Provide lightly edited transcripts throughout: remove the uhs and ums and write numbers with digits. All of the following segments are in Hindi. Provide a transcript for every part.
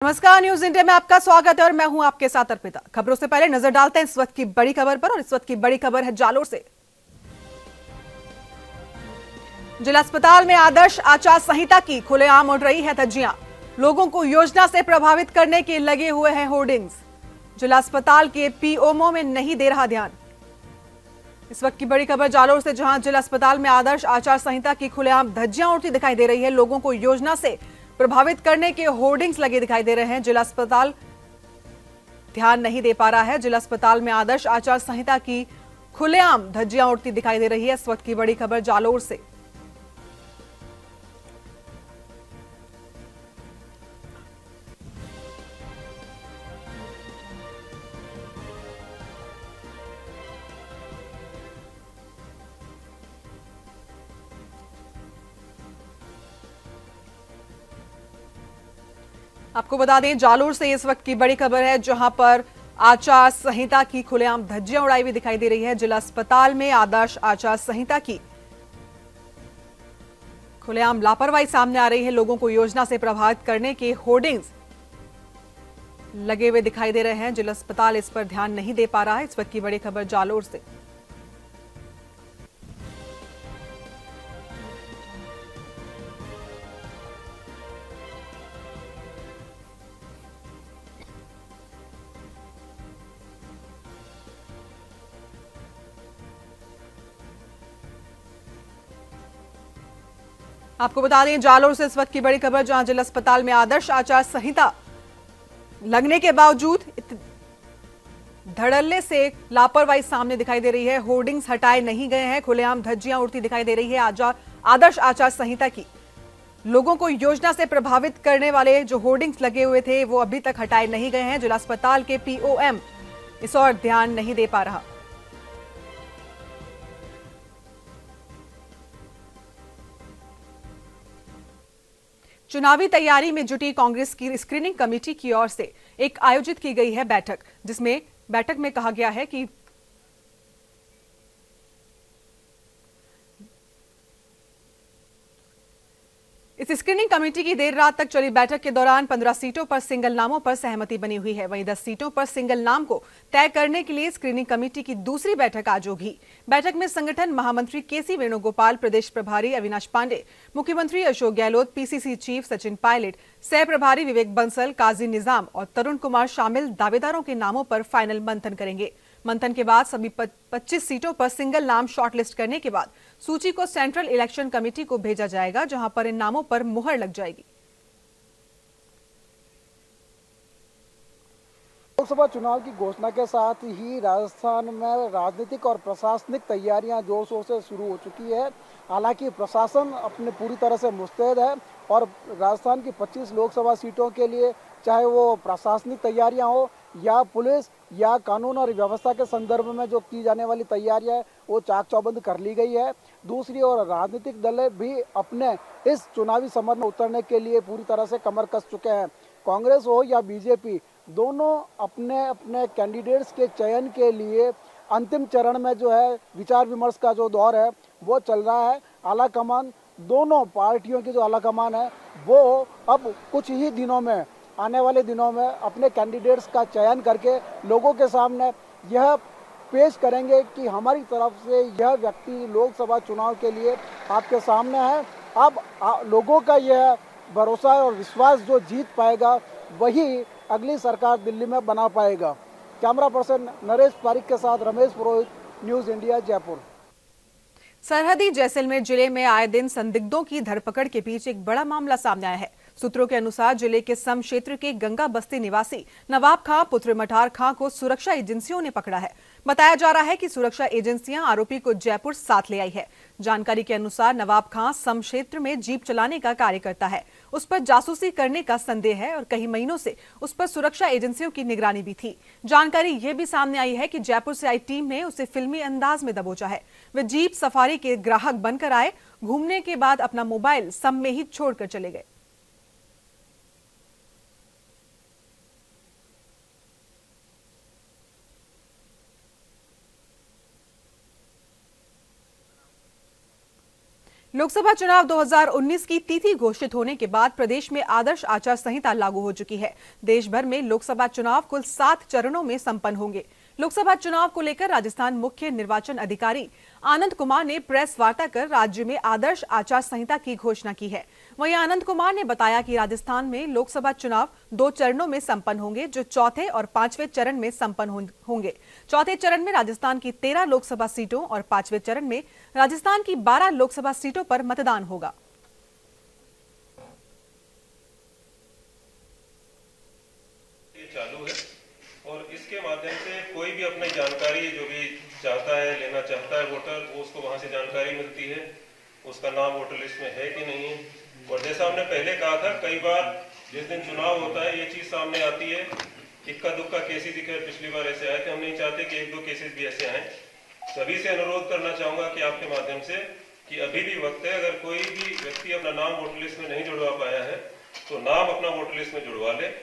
नमस्कार, न्यूज इंडिया में आपका स्वागत है और मैं हूं आपके साथ अर्पिता। खबरों से पहले नजर डालते हैं इस वक्त की बड़ी खबर पर, और इस वक्त की बड़ी खबर है जालोर से। जिला अस्पताल में आदर्श आचार संहिता की खुलेआम उड़ रही है धज्जियां। लोगों को योजना से प्रभावित करने के लगे हुए हैं होर्डिंग्स। जिला अस्पताल के पीओमओ में नहीं दे रहा ध्यान। इस वक्त की बड़ी खबर जालोर से, जहां जिला अस्पताल में आदर्श आचार संहिता की खुलेआम धज्जियां उड़ती दिखाई दे रही है। लोगों को योजना से प्रभावित करने के होर्डिंग्स लगे दिखाई दे रहे हैं। जिला अस्पताल ध्यान नहीं दे पा रहा है। जिला अस्पताल में आदर्श आचार संहिता की खुलेआम धज्जियां उड़ती दिखाई दे रही है। इस वक्त की बड़ी खबर जालोर से। आपको बता दें, जालोर से इस वक्त की बड़ी खबर है, जहां पर आचार संहिता की खुलेआम धज्जियां उड़ाई हुई दिखाई दे रही है। जिला अस्पताल में आदर्श आचार संहिता की खुलेआम लापरवाही सामने आ रही है। लोगों को योजना से प्रभावित करने के होर्डिंग्स लगे हुए दिखाई दे रहे हैं। जिला अस्पताल इस पर ध्यान नहीं दे पा रहा है। इस वक्त की बड़ी खबर जालोर से। आपको बता दें, जालोर से इस वक्त की बड़ी खबर, जहां जिला अस्पताल में आदर्श आचार संहिता लगने के बावजूद धड़ल्ले से लापरवाही सामने दिखाई दे रही है। होर्डिंग्स हटाए नहीं गए हैं। खुलेआम धज्जियां उड़ती दिखाई दे रही है। आदर्श आचार संहिता की लोगों को योजना से प्रभावित करने वाले जो होर्डिंग्स लगे हुए थे, वो अभी तक हटाए नहीं गए हैं। जिला अस्पताल के पीओएम इस और ध्यान नहीं दे पा रहा। चुनावी तैयारी में जुटी कांग्रेस की स्क्रीनिंग कमेटी की ओर से एक आयोजित की गई है बैठक, जिसमें बैठक में कहा गया है कि इस स्क्रीनिंग कमेटी की देर रात तक चली बैठक के दौरान 15 सीटों पर सिंगल नामों पर सहमति बनी हुई है। वहीं 10 सीटों पर सिंगल नाम को तय करने के लिए स्क्रीनिंग कमेटी की दूसरी बैठक आज होगी। बैठक में संगठन महामंत्री केसी वेणुगोपाल, प्रदेश प्रभारी अविनाश पांडे, मुख्यमंत्री अशोक गहलोत, पीसीसी चीफ सचिन पायलट, सह प्रभारी विवेक बंसल, काजी निजाम और तरुण कुमार शामिल दावेदारों के नामों पर फाइनल मंथन करेंगे। मंथन के बाद सभी 25 सीटों पर सिंगल नाम शॉर्टलिस्ट करने के बाद सूची को सेंट्रल इलेक्शन कमेटी को भेजा जाएगा, जहां पर इन नामों पर मुहर लग जाएगी। लोकसभा चुनाव की घोषणा के साथ ही राजस्थान में राजनीतिक और प्रशासनिक तैयारियां जोर शोर से शुरू हो चुकी है। हालांकि प्रशासन अपने पूरी तरह से मुस्तैद है और राजस्थान की 25 लोकसभा सीटों के लिए, चाहे वो प्रशासनिक तैयारियां हो या पुलिस या कानून और व्यवस्था के संदर्भ में जो की जाने वाली तैयारियां है, वो चाक चौबंद कर ली गई है। दूसरी ओर राजनीतिक दल भी अपने इस चुनावी समर में उतरने के लिए पूरी तरह से कमर कस चुके हैं। कांग्रेस हो या बीजेपी, दोनों अपने अपने कैंडिडेट्स के चयन के लिए अंतिम चरण में जो है विचार विमर्श का जो दौर है वो चल रहा है। आलाकमान, दोनों पार्टियों की जो आलाकमान है वो अब कुछ ही दिनों में, आने वाले दिनों में अपने कैंडिडेट्स का चयन करके लोगों के सामने यह पेश करेंगे कि हमारी तरफ से यह व्यक्ति लोकसभा चुनाव के लिए आपके सामने है। अब लोगों का यह भरोसा और विश्वास जो जीत पाएगा, वही अगली सरकार दिल्ली में बना पाएगा। कैमरा पर्सन नरेश पारिक के साथ रमेश पुरोहित, न्यूज इंडिया, जयपुर। सरहदी जैसलमेर जिले में आए दिन संदिग्धों की धरपकड़ के बीच एक बड़ा मामला सामने आया है। सूत्रों के अनुसार जिले के सम क्षेत्र के गंगा बस्ती निवासी नवाब खां पुत्र मठार खां को सुरक्षा एजेंसियों ने पकड़ा है। बताया जा रहा है कि सुरक्षा एजेंसियां आरोपी को जयपुर साथ ले आई है। जानकारी के अनुसार नवाब खां सम क्षेत्र में जीप चलाने का कार्य करता है। उस पर जासूसी करने का संदेह है और कई महीनों से उस पर सुरक्षा एजेंसियों की निगरानी भी थी। जानकारी यह भी सामने आई है कि जयपुर से आई टीम ने उसे फिल्मी अंदाज में दबोचा है। वे जीप सफारी के ग्राहक बनकर आए, घूमने के बाद अपना मोबाइल सम में ही छोड़कर चले गए। लोकसभा चुनाव 2019 की तिथि घोषित होने के बाद प्रदेश में आदर्श आचार संहिता लागू हो चुकी है। देश भर में लोकसभा चुनाव कुल 7 चरणों में संपन्न होंगे। लोकसभा चुनाव को लेकर राजस्थान मुख्य निर्वाचन अधिकारी आनंद कुमार ने प्रेस वार्ता कर राज्य में आदर्श आचार संहिता की घोषणा की है। वहीं आनंद कुमार ने बताया कि राजस्थान में लोकसभा चुनाव 2 चरणों में संपन्न होंगे, जो चौथे और 5वें चरण में संपन्न होंगे। चौथे चरण में राजस्थान की 13 लोकसभा सीटों और 5वें चरण में राजस्थान की 12 लोकसभा सीटों पर मतदान होगा। चालू है और इसके माध्यम से कोई भी अपनी जानकारी जो भी चाहता है, लेना चाहता है वोटर, वो उसको वहां से जानकारी मिलती है, उसका नाम वोटर लिस्ट में है कि नहीं है। और जैसा हमने पहले कहा था, कई बार जिस दिन चुनाव होता है ये चीज सामने आती है, इक्का दुक्का केसेस दिखे, पिछली बार ऐसे आए थे। हम नहीं चाहते कि 1-2 केसेस भी ऐसे आए। सभी से अनुरोध करना चाहूंगा कि आपके माध्यम से कि अभी भी वक्त है, अगर कोई भी व्यक्ति अपना नाम वोटर लिस्ट में नहीं जुड़वा पाया है तो नाम अपना वोटर लिस्ट में जुड़वा ले।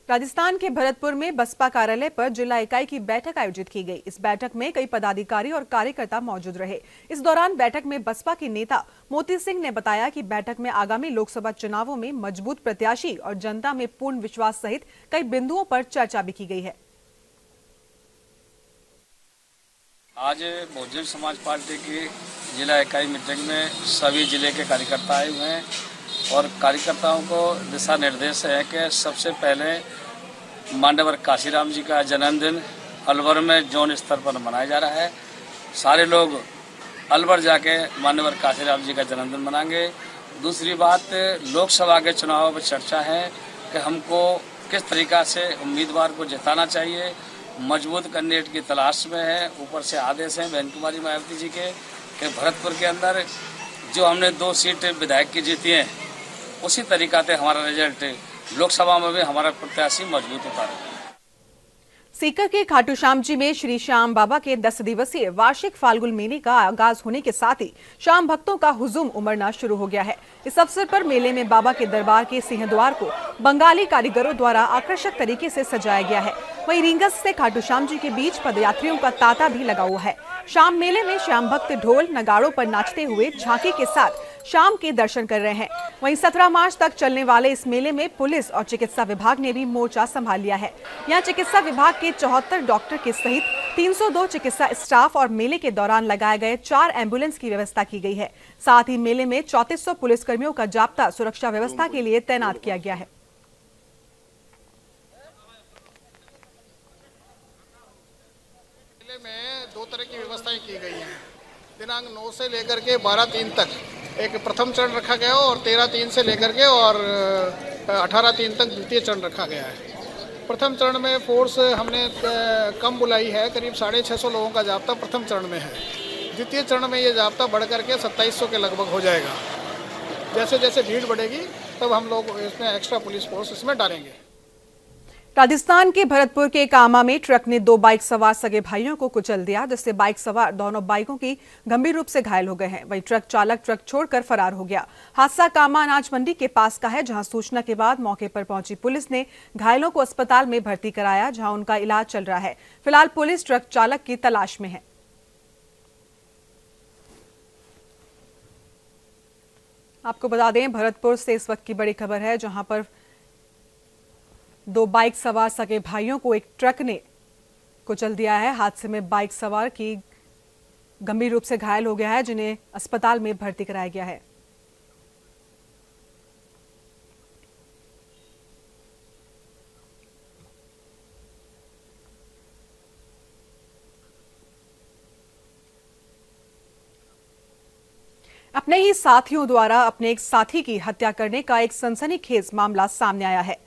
राजस्थान के भरतपुर में बसपा कार्यालय पर जिला इकाई की बैठक आयोजित की गई। इस बैठक में कई पदाधिकारी और कार्यकर्ता मौजूद रहे। इस दौरान बैठक में बसपा के नेता मोती सिंह ने बताया कि बैठक में आगामी लोकसभा चुनावों में मजबूत प्रत्याशी और जनता में पूर्ण विश्वास सहित कई बिंदुओं पर चर्चा भी की गई है। आज बहुजन समाज पार्टी की जिला इकाई मीटिंग में सभी जिले के कार्यकर्ता आए हुए हैं और कार्यकर्ताओं को दिशा निर्देश है कि सबसे पहले मान्यवर काशीराम जी का जन्मदिन अलवर में जोन स्तर पर मनाया जा रहा है। सारे लोग अलवर जाके मान्यवर काशीराम जी का जन्मदिन मनाएंगे। दूसरी बात, लोकसभा के चुनाव पर चर्चा है कि हमको किस तरीका से उम्मीदवार को जिताना चाहिए। मजबूत कैंडिडेट की तलाश में है। ऊपर से आदेश हैं बहन कुमारी मायावती जी के कि भरतपुर के अंदर जो हमने 2 सीट विधायक की जीती हैं, उसी तरीका से हमारा रिजल्ट लोकसभा में भी हमारा प्रत्याशी मजबूत होता है। सीकर के खाटू श्याम जी में श्री श्याम बाबा के 10 दिवसीय वार्षिक फाल्गुन मेले का आगाज होने के साथ ही श्याम भक्तों का हुजूम उमड़ना शुरू हो गया है। इस अवसर पर मेले में बाबा के दरबार के सिंहद्वार को बंगाली कारीगरों द्वारा आकर्षक तरीके से सजाया गया है। वहीं रींगस से खाटू श्याम जी के बीच पदयात्रियों का तांता भी लगा हुआ है। शाम मेले में श्याम भक्त ढोल नगाड़ों पर नाचते हुए झांकी के साथ शाम के दर्शन कर रहे हैं। वहीं 17 मार्च तक चलने वाले इस मेले में पुलिस और चिकित्सा विभाग ने भी मोर्चा संभाल लिया है। यहां चिकित्सा विभाग के 74 डॉक्टर के सहित 302 चिकित्सा स्टाफ और मेले के दौरान लगाए गए 4 एम्बुलेंस की व्यवस्था की गई है। साथ ही मेले में 3400 पुलिसकर्मियों का जाब्ता सुरक्षा व्यवस्था के लिए तैनात किया गया है। मेले में 2 तरह की व्यवस्थाएं की गई हैं। दिनांक 9 से लेकर के 12/3 तक एक प्रथम चरण रखा गया और 13/3 से लेकर के और 18/3 तक द्वितीय चरण रखा गया है। प्रथम चरण में फोर्स हमने कम बुलाई है, करीब 650 लोगों का जाब्ता प्रथम चरण में है। द्वितीय चरण में ये जाब्ता बढ़ करके 2700 के लगभग हो जाएगा। जैसे जैसे भीड़ बढ़ेगी तब हम लोग इसमें एक्स्ट्रा पुलिस फोर्स इसमें डालेंगे। राजस्थान के भरतपुर के कामा में ट्रक ने 2 बाइक सवार सगे भाइयों को कुचल दिया, जिससे बाइक सवार दोनों बाइकों की गंभीर रूप से घायल हो गए हैं। वहीं ट्रक चालक ट्रक छोड़कर फरार हो गया। हादसा कामा अनाज मंडी के पास का है, जहां सूचना के बाद मौके पर पहुंची पुलिस ने घायलों को अस्पताल में भर्ती कराया, जहां उनका इलाज चल रहा है। फिलहाल पुलिस ट्रक चालक की तलाश में है। आपको बता दें, भरतपुर से इस वक्त की बड़ी खबर है, जहां पर 2 बाइक सवार सगे भाइयों को एक ट्रक ने कुचल दिया है। हादसे में बाइक सवार की गंभीर रूप से घायल हो गया है, जिन्हें अस्पताल में भर्ती कराया गया है। अपने ही साथियों द्वारा अपने एक साथी की हत्या करने का एक सनसनीखेज मामला सामने आया है।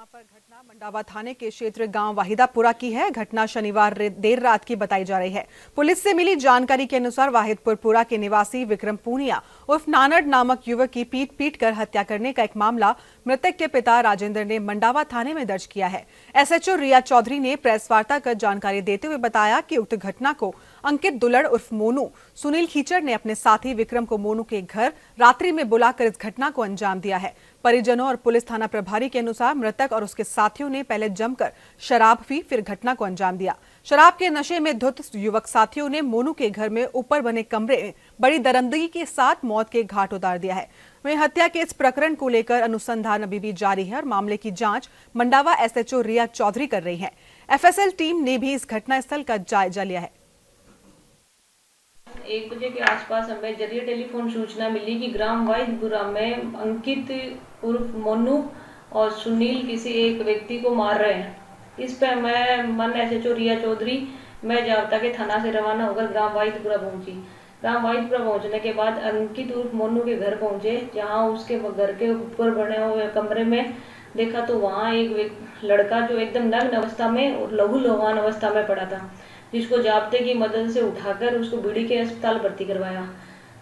पर घटना मंडावा थाने के क्षेत्र गांव वाहिदापुरा की है। घटना शनिवार देर रात की बताई जा रही है। पुलिस से मिली जानकारी के अनुसार वाहिदपुरपुरा के निवासी विक्रम पूनिया उर्फ नानड़ नामक युवक की पीट कर हत्या करने का एक मामला मृतक के पिता राजेंद्र ने मंडावा थाने में दर्ज किया है। एसएचओ रिया चौधरी ने प्रेस वार्ता कर जानकारी देते हुए बताया कि उक्त घटना को अंकित दुलड़ उर्फ मोनू सुनील खीचर ने अपने साथी विक्रम को मोनू के घर रात्रि में बुलाकर इस घटना को अंजाम दिया है। परिजनों और पुलिस थाना प्रभारी के अनुसार मृतक और उसके साथियों ने पहले जमकर शराब पी, फिर घटना को अंजाम दिया। शराब के नशे में धुत युवक साथियों ने मोनू के घर में ऊपर बने कमरे में बड़ी दरिंदगी के साथ मौत के घाट उतार दिया है। वहीं हत्या के इस प्रकरण को लेकर अनुसंधान अभी भी जारी है और मामले की जांच मंडावा एसएचओ रिया चौधरी कर रही है। एफएसएल टीम ने भी इस घटनास्थल का जायजा लिया है। 1 बजे के आसपास हमें जरिए टेलीफोन सूचना मिली कि ग्राम वाइदपुरा में अंकित उर्फ मोनू और सुनील किसी एक व्यक्ति को मार रहे हैं। इस पर मैं एसएचओ रिया चौधरी मैं जावता के थाना से रवाना होकर ग्राम वाइदपुरा पहुंची। ग्राम वाइदपुरा पहुंचने के बाद अंकित उर्फ मोनू के घर पहुंचे, जहां उसके घर के ऊपर बने हुए कमरे में देखा तो वहां एक लड़का जो एकदम नग्न अवस्था में और लहू लुहान अवस्था में पड़ा था, जिसको जाब्ते की मदद से उठाकर उसको बीड़ी के अस्पताल भर्ती करवाया।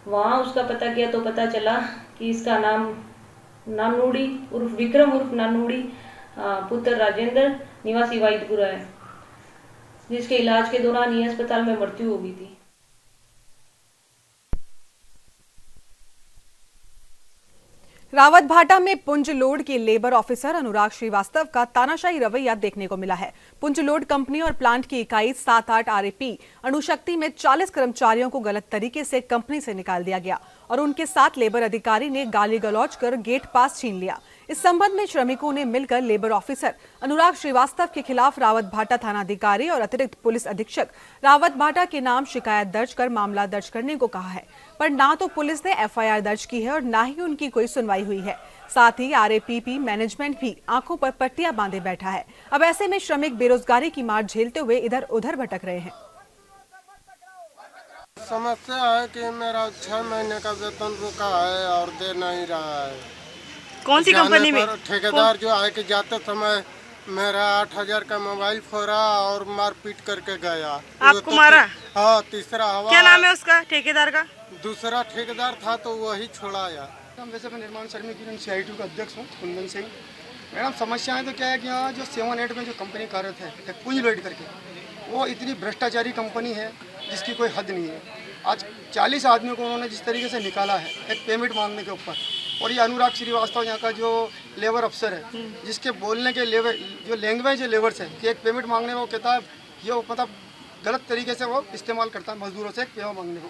वहां उसका पता किया तो पता चला कि इसका नाम नानूड़ी उर्फ विक्रम उर्फ नानूड़ी पुत्र राजेंद्र निवासी वाइदपुरा है, जिसके इलाज के दौरान ही अस्पताल में मृत्यु हो गई थी। रावतभाटा में पुंज लोड के लेबर ऑफिसर अनुराग श्रीवास्तव का तानाशाही रवैया देखने को मिला है। पुंज लोड कंपनी और प्लांट की इकाई 7-8 आरएपी अणुशक्ति में 40 कर्मचारियों को गलत तरीके से कंपनी से निकाल दिया गया और उनके साथ लेबर अधिकारी ने गाली गलौज कर गेट पास छीन लिया। इस संबंध में श्रमिकों ने मिलकर लेबर ऑफिसर अनुराग श्रीवास्तव के खिलाफ रावतभाटा थानाधिकारी और अतिरिक्त पुलिस अधीक्षक रावतभाटा के नाम शिकायत दर्ज कर मामला दर्ज करने को कहा है, पर ना तो पुलिस ने एफआईआर दर्ज की है और ना ही उनकी कोई सुनवाई हुई है। साथ ही आरएपीपी मैनेजमेंट भी आंखों पर पट्टियां बांधे बैठा है। अब ऐसे में श्रमिक बेरोजगारी की मार झेलते हुए इधर उधर भटक रहे हैं। समस्या है कि मेरा 6 महीने का वेतन रुका है और दे नहीं रहा है। कौन सी कंपनी में? ठेकेदार जो आए कि जाते समय मेरा 8,000 का मोबाइल फोड़ा और मारपीट करके गया। आपको मारा? हाँ, तीसरा हवा। क्या नाम है उसका ठेकेदार का? दूसरा ठेकेदार था तो वही छोड़ाया। वैसे मैं निर्माण श्रमिक यूनियन CITU का अध्यक्ष हूँ, कुंदन सिंह। मैडम समस्याएं तो क्या है कि यहाँ जो 7-8 में जो कंपनी कार्यरत है एक पुंज लोड करके, वो इतनी भ्रष्टाचारी कंपनी है जिसकी कोई हद नहीं है। आज 40 आदमियों को उन्होंने जिस तरीके से निकाला है एक पेमेंट मांगने के ऊपर, और ये अनुराग श्रीवास्तव यहाँ का जो लेबर अफसर है, जिसके बोलने के लेवल जो लैंग्वेज है लेबर से कि एक पेमेंट मांगने में वो कहता है, ये मतलब गलत तरीके से वो इस्तेमाल करता है मजदूरों से एक पेमेंट मांगने को।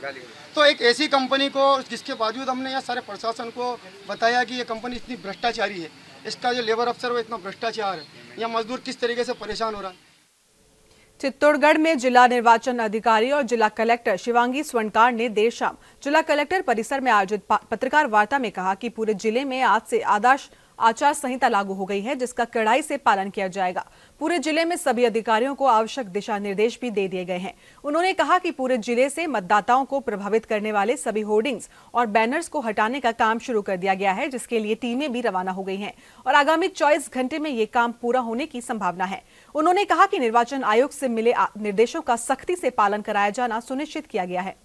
तो एक ऐसी कंपनी को, जिसके बावजूद हमने यहाँ सारे प्रशासन को बताया कि ये कंपनी इतनी भ्रष्टाचारी है, इसका जो लेबर अफसर वो इतना भ्रष्टाचार है, यहाँ मजदूर किस तरीके से परेशान हो रहा है। चित्तौड़गढ़ में जिला निर्वाचन अधिकारी और जिला कलेक्टर शिवांगी स्वर्णकार ने देर शाम जिला कलेक्टर परिसर में आयोजित पत्रकार वार्ता में कहा कि पूरे जिले में आज से आदर्श आचार संहिता लागू हो गई है, जिसका कड़ाई से पालन किया जाएगा। पूरे जिले में सभी अधिकारियों को आवश्यक दिशा निर्देश भी दे दिए गए हैं। उन्होंने कहा कि पूरे जिले से मतदाताओं को प्रभावित करने वाले सभी होर्डिंग्स और बैनर्स को हटाने का काम शुरू कर दिया गया है, जिसके लिए टीमें भी रवाना हो गई हैं और आगामी 24 घंटे में ये काम पूरा होने की संभावना है। उन्होंने कहा कि निर्वाचन आयोग से मिले निर्देशों का सख्ती से पालन कराया जाना सुनिश्चित किया गया है।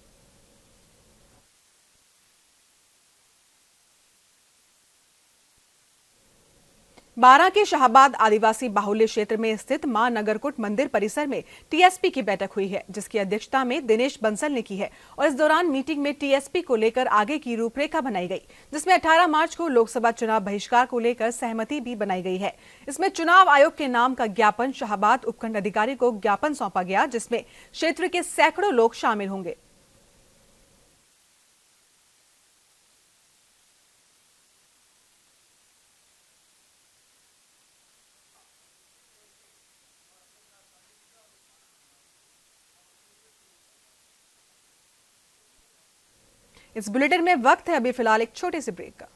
बारां के शाहबाद आदिवासी बाहुल्य क्षेत्र में स्थित मां नगरकुट मंदिर परिसर में टीएसपी की बैठक हुई है, जिसकी अध्यक्षता में दिनेश बंसल ने की है और इस दौरान मीटिंग में टीएसपी को लेकर आगे की रूपरेखा बनाई गई, जिसमें 18 मार्च को लोकसभा चुनाव बहिष्कार को लेकर सहमति भी बनाई गई है। इसमें चुनाव आयोग के नाम का ज्ञापन शाहबाद उपखंड अधिकारी को ज्ञापन सौंपा गया, जिसमें क्षेत्र के सैकड़ों लोग शामिल होंगे। इस बुलेटिन में वक्त है अभी फिलहाल एक छोटे से ब्रेक का।